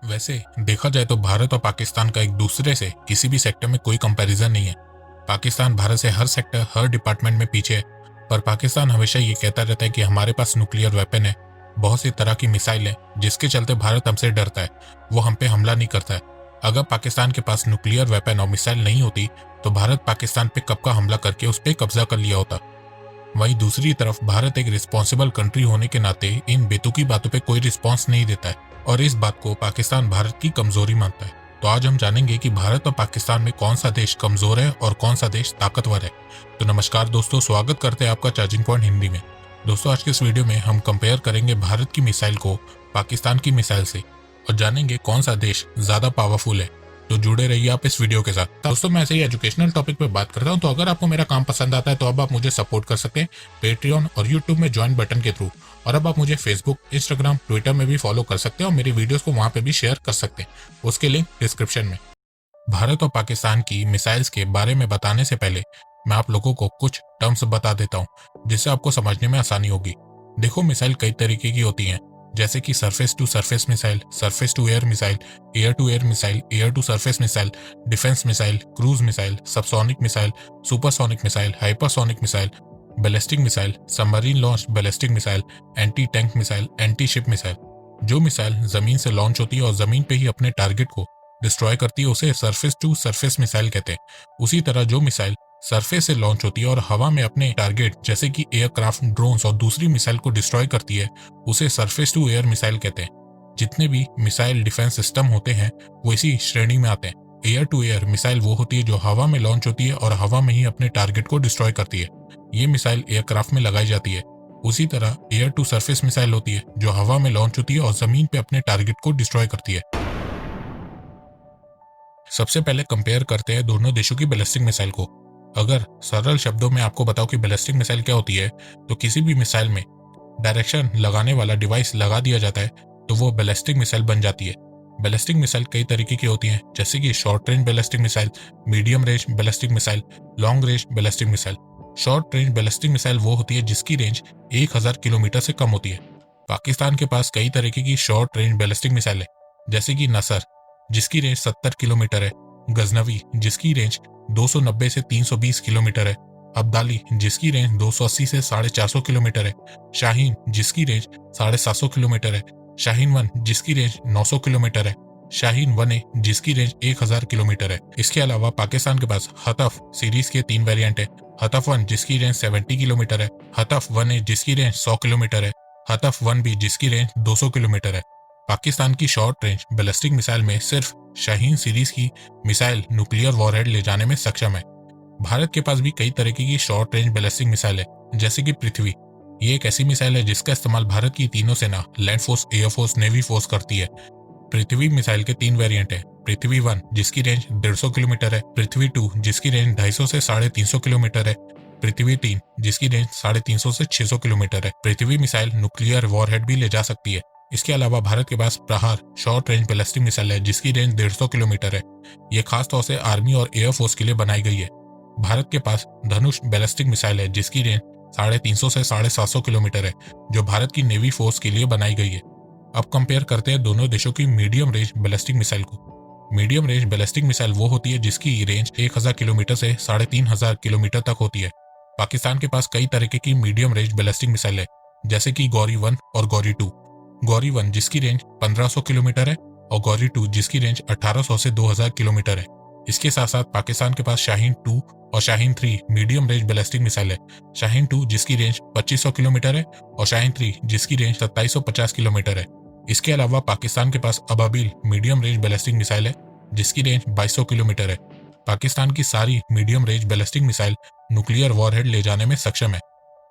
वैसे देखा जाए तो भारत और पाकिस्तान का एक दूसरे से किसी भी सेक्टर में कोई कंपैरिजन नहीं है। पाकिस्तान भारत से हर सेक्टर हर डिपार्टमेंट में पीछे है। पर पाकिस्तान हमेशा ये कहता रहता है कि हमारे पास न्यूक्लियर वेपन है, बहुत सी तरह की मिसाइल है, जिसके चलते भारत हमसे डरता है, वो हम पे हमला नहीं करता है। अगर पाकिस्तान के पास न्यूक्लियर वेपन और मिसाइल नहीं होती तो भारत पाकिस्तान पे कब का हमला करके उस पर कब्जा कर लिया होता। वहीं दूसरी तरफ भारत एक रिस्पॉन्सिबल कंट्री होने के नाते इन बेतुकी बातों पे कोई रिस्पॉन्स नहीं देता है और इस बात को पाकिस्तान भारत की कमजोरी मानता है। तो आज हम जानेंगे कि भारत और पाकिस्तान में कौन सा देश कमजोर है और कौन सा देश ताकतवर है। तो नमस्कार दोस्तों, स्वागत करते हैं आपका चार्जिंग पॉइंट हिंदी में। दोस्तों, आज के इस वीडियो में हम कंपेयर करेंगे भारत की मिसाइल को पाकिस्तान की मिसाइल से और जानेंगे कौन सा देश ज्यादा पावरफुल है। तो जुड़े रहिए आप इस वीडियो के साथ। दोस्तों, मैं ऐसे ही एजुकेशनल टॉपिक पे बात करता हूँ, तो अगर आपको मेरा काम पसंद आता है तो अब आप मुझे सपोर्ट कर सकते हैं पेट्रियन और यूट्यूब में ज्वाइन बटन के थ्रू। और अब आप मुझे फेसबुक, इंस्टाग्राम, ट्विटर में भी फॉलो कर सकते हैं और मेरी वीडियोस को वहां पे भी शेयर कर सकते हैं, उसके लिंक डिस्क्रिप्शन में। भारत और पाकिस्तान की मिसाइल्स के बारे में बताने से पहले मैं आप लोगों को कुछ टर्म्स बता देता हूँ जिससे आपको समझने में आसानी होगी। देखो, मिसाइल कई तरीके की होती हैं, जैसे कि surface to surface missile, surface to air missile, air to air missile, air to surface missile, defence missile, cruise missile, subsonic missile, supersonic missile, hypersonic missile, ballistic missile, submarine launch ballistic missile, anti tank missile, anti ship missile. जो missile जमीन से launch होती है और जमीन पे ही अपने target को डिस्ट्रॉय करती है उसे सरफेस टू सरफेस मिसाइल कहते हैं। उसी तरह जो मिसाइल सरफेस से लॉन्च होती है और हवा में अपने टारगेट जैसे कि एयरक्राफ्ट, ड्रोन्स और दूसरी मिसाइल को डिस्ट्रॉय करती है उसे सरफेस टू एयर मिसाइल कहते हैं। जितने भी मिसाइल डिफेंस सिस्टम होते हैं वो इसी श्रेणी में आते हैं। एयर टू एयर मिसाइल वो होती है जो हवा में लॉन्च होती है और हवा में ही अपने टारगेट को डिस्ट्रॉय करती है। ये मिसाइल एयरक्राफ्ट में लगाई जाती है। उसी तरह एयर टू सरफेस मिसाइल होती है जो हवा में लॉन्च होती है और जमीन पे अपने टारगेट को डिस्ट्रॉय करती है। सबसे पहले कंपेयर करते हैं दोनों देशों की बैलिस्टिक मिसाइल को। अगर सरल शब्दों में आपको बताओ कि बैलिस्टिक मिसाइल क्या होती है, तो किसी भी मिसाइल में डायरेक्शन लगाने वाला डिवाइस लगा दिया जाता है तो वो बैलिस्टिक मिसाइल बन जाती है। बैलिस्टिक मिसाइल कई तरीके की होती हैं, जैसे कि short range ballistic missile, medium range ballistic missile, long range ballistic missile. Short range ballistic missile वो होती है जिसकी रेंज 1000 किलोमीटर से कम होती है। पाकिस्तान के पास कई तरीके की शॉर्ट रेंज बैलिस्टिक मिसाइल है, जैसे कि नसर जिसकी रेंज 70 किलोमीटर है, गजनवी जिसकी रेंज 290 से 320 किलोमीटर है, अब्दाली जिसकी रेंज 280 से 450 किलोमीटर है, शाहीन जिसकी रेंज 750 किलोमीटर है, शाहीन 1 जिसकी रेंज 900 किलोमीटर है, शाहीन 1A जिसकी रेंज 1000 किलोमीटर है। इसके अलावा पाकिस्तान के पास हतफ सीरीज के 3 वेरिएंट है। हतफ 1 जिसकी रेंज 70 किलोमीटर है, हतफ 1A जिसकी रेंज 100 किलोमीटर है, हतफ 1B जिसकी रेंज 200 किलोमीटर है। पाकिस्तान की शॉर्ट रेंज बैलिस्टिक मिसाइल में सिर्फ शाहीन सीरीज की मिसाइल न्यूक्लियर वॉरहेड ले जाने में सक्षम है। भारत के पास भी कई तरीके की शॉर्ट रेंज बैलिस्टिक मिसाइल है, जैसे कि पृथ्वी। ये एक ऐसी मिसाइल है जिसका इस्तेमाल भारत की तीनों सेना land force, air force, navy force करती है। पृथ्वी मिसाइल के 3 वेरिएंट है। पृथ्वी 1 जिसकी रेंज 150 किलोमीटर है, पृथ्वी 2 जिसकी रेंज 250 से 350 किलोमीटर है, पृथ्वी 3 जिसकी रेंज 350 से 600 किलोमीटर है। पृथ्वी मिसाइल न्यूक्लियर वॉरहेड भी ले जा सकती है। इसके अलावा भारत के पास प्रहार शॉर्ट रेंज बैलिस्टिक मिसाइल है जिसकी रेंज 150 किलोमीटर है। यह खास तौर से आर्मी और एयरफोर्स के लिए बनाई गई है। भारत के पास धनुष बैलिस्टिक मिसाइल है जिसकी रेंज 350 से 750 किलोमीटर है, जो भारत की नेवी फोर्स के लिए बनाई गई है। अब कंपेयर करते हैं दोनों देशों की मीडियम रेंज बैलिस्टिक मिसाइल को। मीडियम रेंज बैलिस्टिक मिसाइल वो होती है जिसकी रेंज 1000 किलोमीटर से 3500 किलोमीटर तक होती है। पाकिस्तान के पास कई तरीके की मीडियम रेंज बैलिस्टिक मिसाइल है, जैसे कि गौरी 1 और गौरी 2। गौरी 1 जिसकी रेंज 1500 किलोमीटर है और गौरी 2 जिसकी रेंज 1800 से 2000 किलोमीटर है। इसके साथ साथ पाकिस्तान के पास शाहीन 2 और Shaheen 3 medium range ballistic missile है। शाहीन 2 जिसकी रेंज 2500 किलोमीटर है और शाहीन 3 जिसकी रेंज 2750 किलोमीटर है। इसके अलावा पाकिस्तान के पास अबाबिल मीडियम रेंज बैलिस्टिक मिसाइल है जिसकी रेंज 2200 किलोमीटर है। पाकिस्तान की सारी medium range ballistic missile nuclear warhead ले जाने में सक्षम है।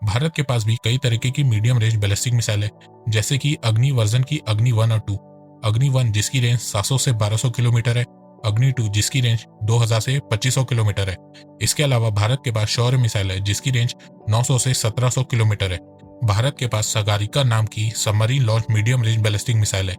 भारत के पास भी कई तरीके की मीडियम रेंज बैलिस्टिक मिसाइल है, जैसे कि अग्नि वर्जन की अग्नि 1 और 2। अग्नि 1 जिसकी रेंज 700 से 1200 किलोमीटर है, अग्नि 2 जिसकी रेंज 2000 से 2500 किलोमीटर है। इसके अलावा भारत के पास शौर्य मिसाइल है जिसकी रेंज 900 से 1700 किलोमीटर है। भारत के पास सगारिका नाम की submarine launch medium range ballistic missile है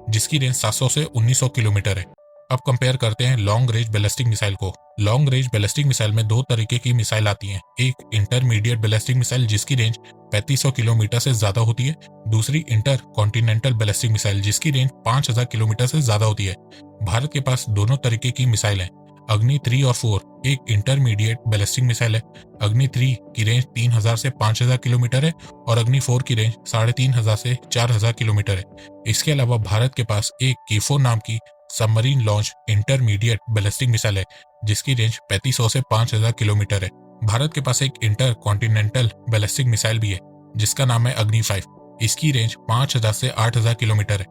जिसकी रेंज 700 से 1900 किलोमीटर है। अब कंपेयर करते हैं लॉन्ग रेंज बैलिस्टिक मिसाइल को। लॉन्ग रेंज बैलिस्टिक मिसाइल में दो तरीके की मिसाइल आती हैं, एक इंटरमीडिएट बैलिस्टिक मिसाइल जिसकी रेंज 3500 किलोमीटर से ज्यादा होती है, दूसरी इंटर कॉन्टिनेंटल बैलिस्टिक मिसाइल जिसकी रेंज 5000 किलोमीटर से ज्यादा होती है। भारत के पास दोनों तरीके की मिसाइल है। अग्नि 3 और 4 एक इंटरमीडिएट बैलिस्टिक मिसाइल है। अग्नि 3 की रेंज 3000 से 5000 किलोमीटर है और अग्नि 4 की रेंज 3500 से 4000 किलोमीटर है। इसके अलावा भारत के पास एक K4 नाम की submarine launch intermediate ballistic missile है जिसकी रेंज 3500 से 5000 किलोमीटर है। भारत के पास एक इंटर कॉन्टिनेंटल बैलिस्टिक मिसाइल भी है जिसका नाम है अग्नि 5। इसकी रेंज 5000 से 8000 किलोमीटर है।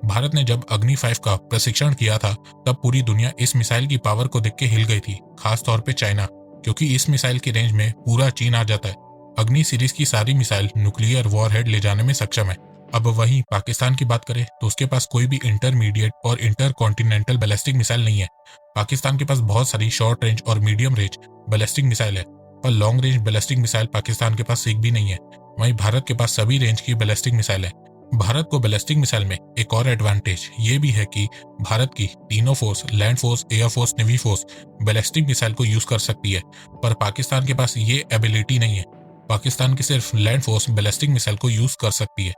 भारत ने जब अग्नि 5 का प्रशिक्षण किया था तब पूरी दुनिया इस मिसाइल की पावर को देख के हिल गई थी, खास तौर पे चाइना, क्योंकि इस मिसाइल की रेंज में पूरा चीन आ जाता है। अग्नि सीरीज की सारी मिसाइल न्यूक्लियर वॉरहेड ले जाने में सक्षम है। अब वहीं पाकिस्तान की बात करें तो उसके पास कोई भी इंटरमीडिएट और इंटर कॉन्टिनेंटल बैलिस्टिक मिसाइल नहीं है। पाकिस्तान के पास बहुत सारी शॉर्ट रेंज और मीडियम रेंज बैलिस्टिक मिसाइल है, पर long range ballistic missile Pakistan के पास एक भी नहीं है। वहीं भारत के पास सभी रेंज की बैलिस्टिक मिसाइल है। भारत को बैलिस्टिक मिसाइल में एक और एडवांटेज ये भी है कि भारत की तीनों force, land force, air force, navy force ballistic missile को यूज कर सकती है, पर पाकिस्तान के पास ये एबिलिटी नहीं है। पाकिस्तान की सिर्फ लैंड फोर्स बैलिस्टिक मिसाइल को यूज कर सकती है।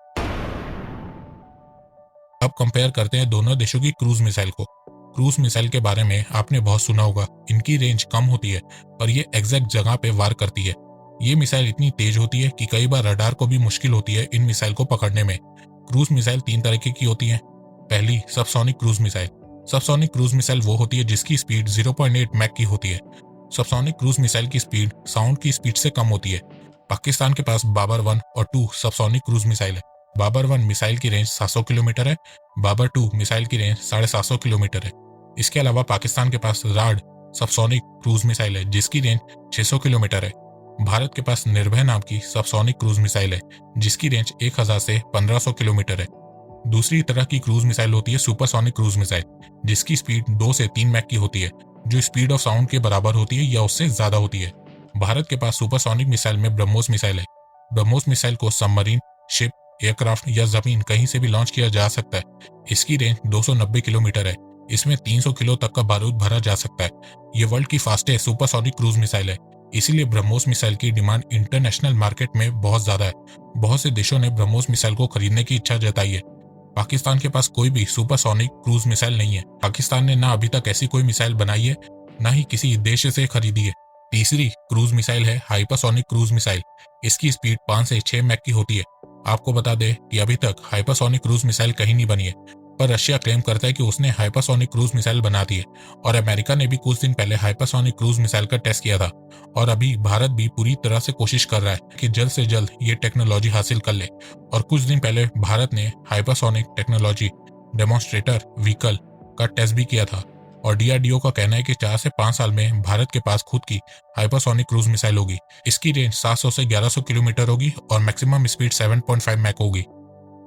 अब कंपेयर करते हैं दोनों देशों की क्रूज मिसाइल को। क्रूज मिसाइल के बारे में आपने बहुत सुना होगा। इनकी रेंज कम होती है पर ये एग्जैक्ट जगह पे वार करती है। ये मिसाइल इतनी तेज होती है कि कई बार रडार को भी मुश्किल होती है इन मिसाइल को पकड़ने में। क्रूज मिसाइल 3 तरीके की होती हैं। पहली, subsonic cruise missile. Subsonic cruise missile वो होती है जिसकी स्पीड 0.8 मैक की होती है। सबसोनिक क्रूज मिसाइल की स्पीड साउंड की स्पीड से कम होती है। पाकिस्तान के पास बाबर 1 और 2 सबसोनिक क्रूज मिसाइल है। बाबर 1 मिसाइल की रेंज 700 किलोमीटर है, बाबर 2 मिसाइल की रेंज 750 किलोमीटर है। इसके अलावा पाकिस्तान के पास राड सबसोनिक क्रूज मिसाइल है जिसकी रेंज 600 किलोमीटर है। भारत के पास निर्भय नाम की सबसोनिक क्रूज मिसाइल है जिसकी रेंज 1000 से 1500 किलोमीटर है। दूसरी तरह की क्रूज मिसाइल होती है सुपरसोनिक क्रूज मिसाइल जिसकी स्पीड 2 से 3 मैक की होती है, जो स्पीड ऑफ साउंड के बराबर होती है या उससे ज्यादा होती है। भारत के पास सुपरसोनिक मिसाइल में ब्रह्मोस मिसाइल है। ब्रह्मोस मिसाइल को सबमरीन, शिप, एयरक्राफ्ट या जमीन कहीं से भी लॉन्च किया जा सकता है। इसकी रेंज 290 किलोमीटर है। इसमें 300 किलो तक का बारूद भरा जा सकता है। ये वर्ल्ड की फास्टेस्ट सुपरसोनिक क्रूज मिसाइल है। इसीलिए ब्रह्मोस मिसाइल की डिमांड इंटरनेशनल मार्केट में बहुत ज्यादा है। बहुत से देशों ने ब्रह्मोस मिसाइल को खरीदने की इच्छा जताई है। पाकिस्तान के पास कोई भी सुपरसोनिक क्रूज मिसाइल नहीं है। पाकिस्तान ने ना अभी तक ऐसी कोई मिसाइल बनाई है, ना ही किसी देश से खरीदी है। तीसरी क्रूज मिसाइल है हाइपरसोनिक क्रूज मिसाइल। इसकी स्पीड 5 से 6 मैक की होती है। आपको बता दें कि अभी तक हाइपरसोनिक क्रूज मिसाइल कहीं नहीं बनी है, पर रशिया क्लेम करता है कि उसने हाइपरसोनिक क्रूज मिसाइल बना दी है। और अमेरिका ने भी कुछ दिन पहले हाइपरसोनिक क्रूज मिसाइल का टेस्ट किया था। और अभी भारत भी पूरी तरह से कोशिश कर रहा है कि जल्द से जल्द ये टेक्नोलॉजी हासिल कर ले। और कुछ दिन पहले भारत ने हाइपरसोनिक टेक्नोलॉजी डेमोन्स्ट्रेटर व्हीकल का टेस्ट भी किया था। और DRDO का कहना है कि 4 से 5 साल में भारत के पास खुद की हाइपरसोनिक क्रूज मिसाइल होगी। इसकी रेंज 700 से 1100 किलोमीटर होगी और मैक्सिमम स्पीड 7.5 मैक होगी।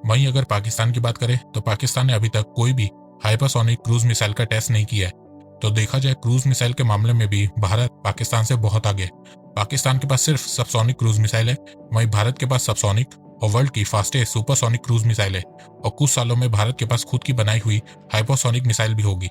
वहीं अगर पाकिस्तान की बात करें तो पाकिस्तान ने अभी तक कोई भी हाइपरसोनिक क्रूज मिसाइल का टेस्ट नहीं किया है। तो देखा जाए क्रूज मिसाइल के मामले में भी भारत पाकिस्तान से बहुत आगे है। पाकिस्तान के पास सिर्फ सबसोनिक क्रूज मिसाइल है, वहीं भारत के पास सबसोनिक और वर्ल्ड की फास्टेस्ट सुपरसोनिक क्रूज मिसाइल है। और कुछ सालों में भारत के पास खुद की बनाई हुई हाइपरसोनिक मिसाइल भी होगी।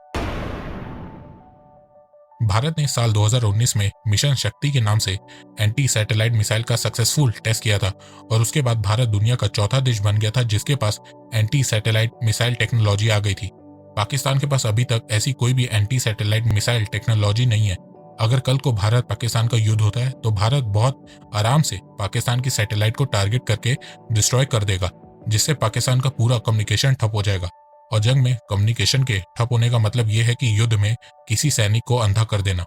भारत ने साल 2019 में मिशन शक्ति के नाम से एंटी सैटेलाइट मिसाइल का सक्सेसफुल टेस्ट किया था और उसके बाद भारत दुनिया का चौथा देश बन गया था जिसके पास एंटी सैटेलाइट मिसाइल टेक्नोलॉजी आ गई थी। पाकिस्तान के पास अभी तक ऐसी कोई भी एंटी सैटेलाइट मिसाइल टेक्नोलॉजी नहीं है। अगर कल को भारत पाकिस्तान का युद्ध होता है तो भारत बहुत आराम से पाकिस्तान की सैटेलाइट को टारगेट करके डिस्ट्रॉय कर देगा, जिससे पाकिस्तान का पूरा कम्युनिकेशन ठप हो जाएगा। और जंग में कम्युनिकेशन के ठप होने का मतलब यह है कि युद्ध में किसी सैनिक को अंधा कर देना।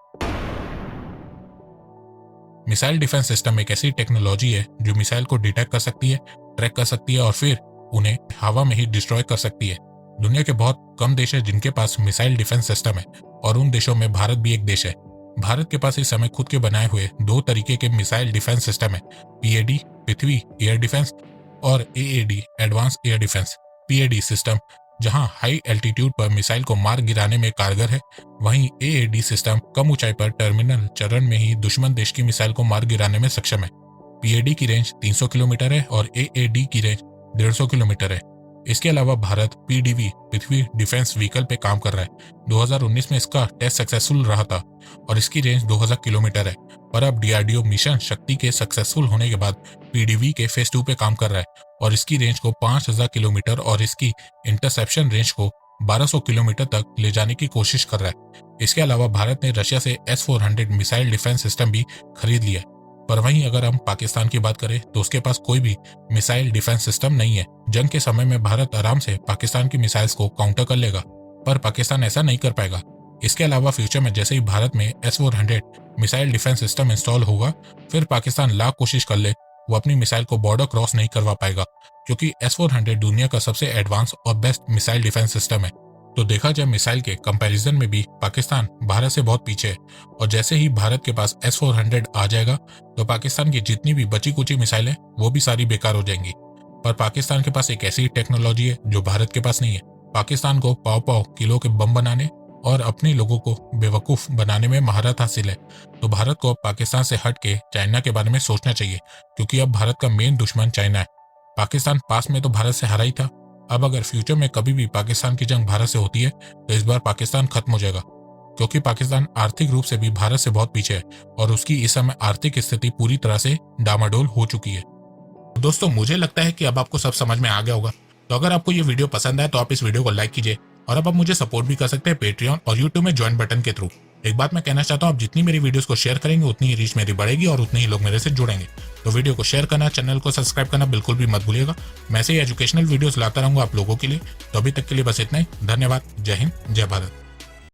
मिसाइल डिफेंस सिस्टम एक ऐसी टेक्नोलॉजी है जो मिसाइल को डिटेक्ट कर सकती है, ट्रैक कर सकती है और फिर उन्हें हवा में ही डिस्ट्रॉय कर सकती है। दुनिया के बहुत कम देश है जिनके पास मिसाइल डिफेंस सिस्टम है और उन देशों में भारत भी एक देश है। भारत के पास इस समय खुद के बनाए हुए 2 तरीके के मिसाइल डिफेंस सिस्टम है, PAD पृथ्वी एयर डिफेंस और AAD advance air defence. PAD system जहां हाई एल्टीट्यूड पर मिसाइल को मार गिराने में कारगर है, वहीं AAD सिस्टम कम ऊंचाई पर टर्मिनल चरण में ही दुश्मन देश की मिसाइल को मार गिराने में सक्षम है। PAD की रेंज 300 किलोमीटर है और AAD की रेंज 150 किलोमीटर है। इसके अलावा भारत पीडीवी पृथ्वी डिफेंस व्हीकल पे काम कर रहा है। 2019 में इसका टेस्ट सक्सेसफुल रहा था और इसकी रेंज 2000 किलोमीटर है। पर अब डीआरडीओ मिशन शक्ति के सक्सेसफुल होने के बाद पीडीवी के फेज 2 पे काम कर रहा है और इसकी रेंज को 5000 किलोमीटर और इसकी इंटरसेप्शन रेंज को 1200 किलोमीटर तक ले जाने की कोशिश कर रहा है। इसके अलावा भारत ने रशिया से S-400 मिसाइल डिफेंस सिस्टम भी खरीद लिया है। पर वहीं अगर हम पाकिस्तान की बात करें तो उसके पास कोई भी मिसाइल डिफेंस सिस्टम नहीं है। जंग के समय में भारत आराम से पाकिस्तान की मिसाइल्स को काउंटर कर लेगा, पर पाकिस्तान ऐसा नहीं कर पाएगा। इसके अलावा फ्यूचर में जैसे ही भारत में S-400 missile defence system install होगा, फिर पाकिस्तान लाख कोशिश कर ले वो अपनी मिसाइल को बॉर्डर क्रॉस नहीं करवा पाएगा, क्योंकि S-400 दुनिया का सबसे एडवांस और बेस्ट मिसाइल डिफेंस सिस्टम है। तो देखा जाए मिसाइल के कंपैरिजन में भी पाकिस्तान भारत से बहुत पीछे है और जैसे ही भारत के पास S-400 आ जाएगा तो पाकिस्तान की जितनी भी बची कुची मिसाइलें वो भी सारी बेकार हो जाएंगी। पर पाकिस्तान के पास एक ऐसी टेक्नोलॉजी है जो भारत के पास नहीं है। पाकिस्तान को पाव पाव किलो के बम बनाने और अपने लोगों को बेवकूफ़ बनाने में महारत हासिल है। तो भारत को अब पाकिस्तान से हट के चाइना के बारे में सोचना चाहिए, क्योंकि अब भारत का मेन दुश्मन चाइना है। पाकिस्तान पास में तो भारत से हारा ही था। अब अगर फ्यूचर में कभी भी पाकिस्तान की जंग भारत से होती है तो इस बार पाकिस्तान खत्म हो जाएगा, क्योंकि पाकिस्तान आर्थिक रूप से भी भारत से बहुत पीछे है और उसकी इस समय आर्थिक स्थिति पूरी तरह से डामाडोल हो चुकी है। दोस्तों, मुझे लगता है कि अब आपको सब समझ में आ गया होगा। तो अगर आपको ये वीडियो पसंद आए तो आप इस वीडियो को लाइक कीजिए और अब आप मुझे सपोर्ट भी कर सकते हैं पेट्रियन और यूट्यूब में ज्वाइन बटन के थ्रू। एक बात मैं कहना चाहता हूँ, आप जितनी मेरी वीडियोस को शेयर करेंगे उतनी ही रीच मेरी बढ़ेगी और उतने ही लोग मेरे से जुड़ेंगे। तो वीडियो को शेयर करना, चैनल को सब्सक्राइब करना बिल्कुल भी मत भूलिएगा। मैं ऐसे ही एजुकेशनल वीडियोस लाता रहूंगा आप लोगों के लिए। तो अभी तक के लिए बस इतना ही। धन्यवाद। जय हिंद, जय भारत।